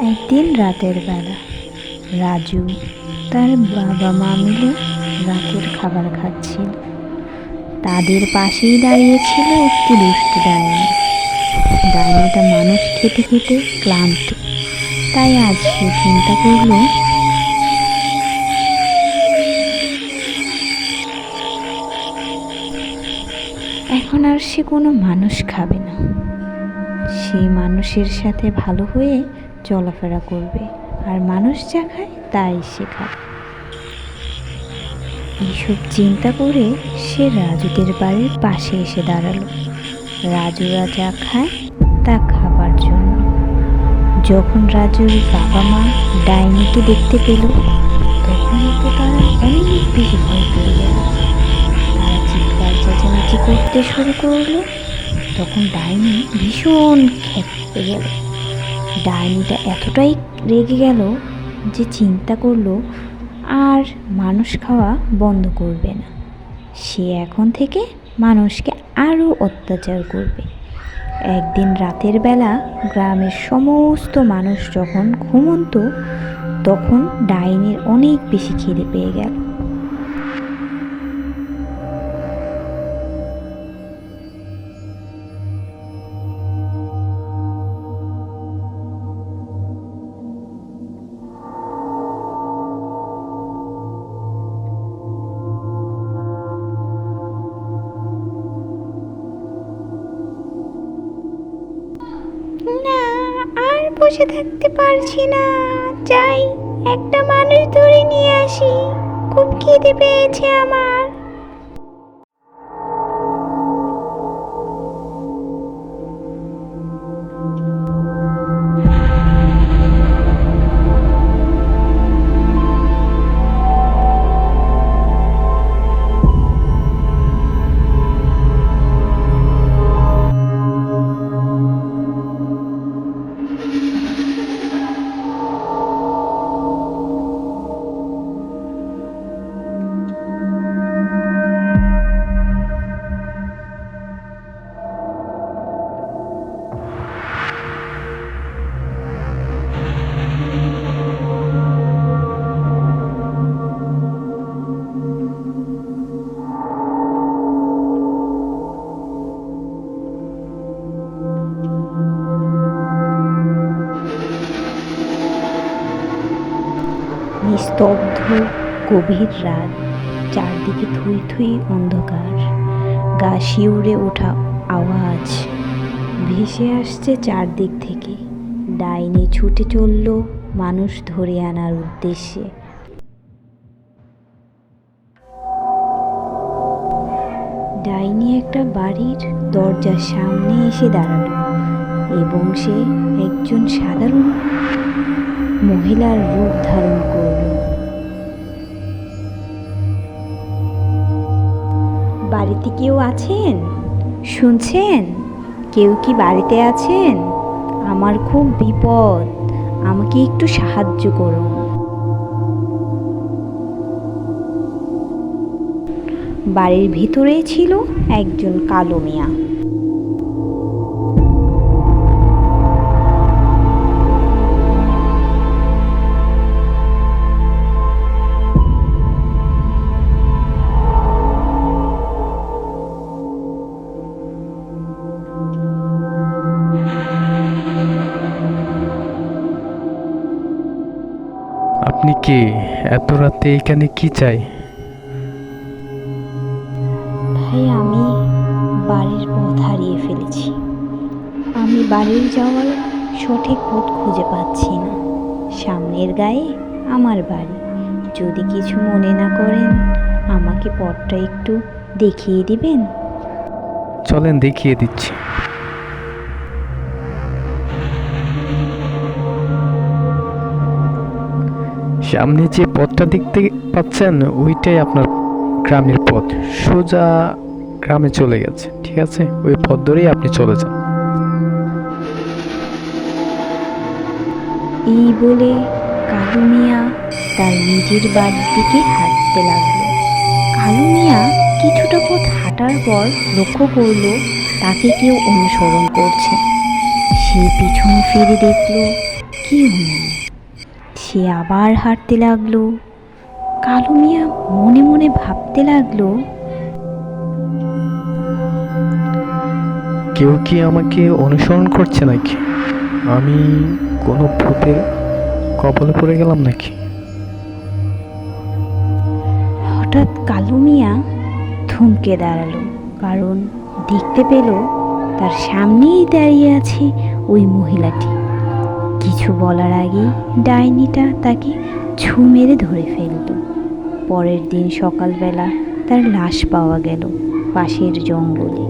একদিন রাতের বেলা রাজু তার বাবা মা মিলে রাতের খাবার খাচ্ছিল। তাদের পাশেই দাঁড়িয়েছিল একটি দুষ্টু ডাইনি। ডাইনিটা মানুষ খেতে খেতে ক্লান্ত, তাই আজ সে চিন্তা করলো এখন আর সে কোনো মানুষ খাবে না। সে মানুষের সাথে ভালো হয়ে চলাফেরা করবে, আর মানুষ যা খায় তাই সে খাবে। এইসব চিন্তা করে সে রাজুদের বাড়ির পাশে এসে দাঁড়ালো। রাজুরা যা খায় তা খাবার জন্য। যখন রাজুর বাবা মা ডাইনিকে দেখতে পেল, তখন তো তারা অনেক বেশি ভয় পেয়ে গেল। তারা চিৎকার চেঁচামেচি করতে শুরু করলো। তখন ডাইনি ভীষণ খেপে গেল। ডাইনিটা এতটাই রেগে গেল যে চিন্তা করলো আর মানুষ খাওয়া বন্ধ করবে না। সে এখন থেকে মানুষকে আরও অত্যাচার করবে। একদিন রাতের বেলা গ্রামের সমস্ত মানুষ যখন ঘুমন্ত, তখন ডাইনির অনেক বেশি খিদে পেয়ে গেল। না, আর বসে থাকতে পারছি না, যাই একটা মানুষ ধরে নিয়ে আসি, খুব খিদে পেয়েছে আমার। নিস্তব্ধ গভীর রাত, চারদিকে থুই থুই অন্ধকার। গা শিউরে ওঠা আওয়াজ ভেসে আসছে চারদিক থেকে। ডাইনি ছুটে চলল মানুষ ধরে আনার উদ্দেশ্যে। ডাইনি একটা বাড়ির দরজার সামনে এসে দাঁড়ালো এবং সে একজন সাধারণ মহিলার রূপ ধারণ করল। বাড়িতে কেউ আছেন? শুনছেন? কেউ কি বাড়িতে আছেন? আমার খুব বিপদ, আমাকে একটু সাহায্য করুন। বাড়ির ভিতরেই ছিল একজন কালো মিয়া। আপনি কে? এত রাতে এখানে কি চাই? ভাই, আমি বাড়ির পথ হারিয়ে ফেলেছি। আমি বাড়ির যাওয়ার সঠিক পথ খুঁজে পাচ্ছি না। সামনের গায়ে আমার বাড়ি। যদি কিছু মনে না করেন, আমাকে পথটা একটু দেখিয়ে দিবেন? চলেন দেখিয়ে দিচ্ছি। সামনে যে পথটা দেখতে পাচ্ছেন ওইটাই আপনার গ্রামের পথ। সোজা গ্রামে চলে গেছে, ঠিক আছে? ওই পথ ধরেই আপনি চলে যান। এই বলে কালু মিয়া তার নিজের বাড়ির দিকে হাঁটতে লাগলো। কালু মিয়া কিছুটা পথ হাঁটার পর লক্ষ্য করল তাকে কেউ অনুসরণ করছে। সে পিছন ফিরে দেখলো কেউ নেই। সে আবার হাঁটতে লাগলো। কালু মিয়া মনে মনে ভাবতে লাগলো, কেউ কি আমাকে অনুসরণ করছে নাকি? আমি কোনো ভূতের কবলে পড়ে গেলাম নাকি? হঠাৎ কালু মিয়া থমকে দাঁড়ালো, কারণ দেখতে পেল তার সামনেই দাঁড়িয়ে আছে ওই মহিলাটি। কিছু বলার আগেই ডাইনিটা তাকে ছু মেরে ধরে ফেলল। পরের দিন সকালবেলা তার লাশ পাওয়া গেল পাশের জঙ্গলে।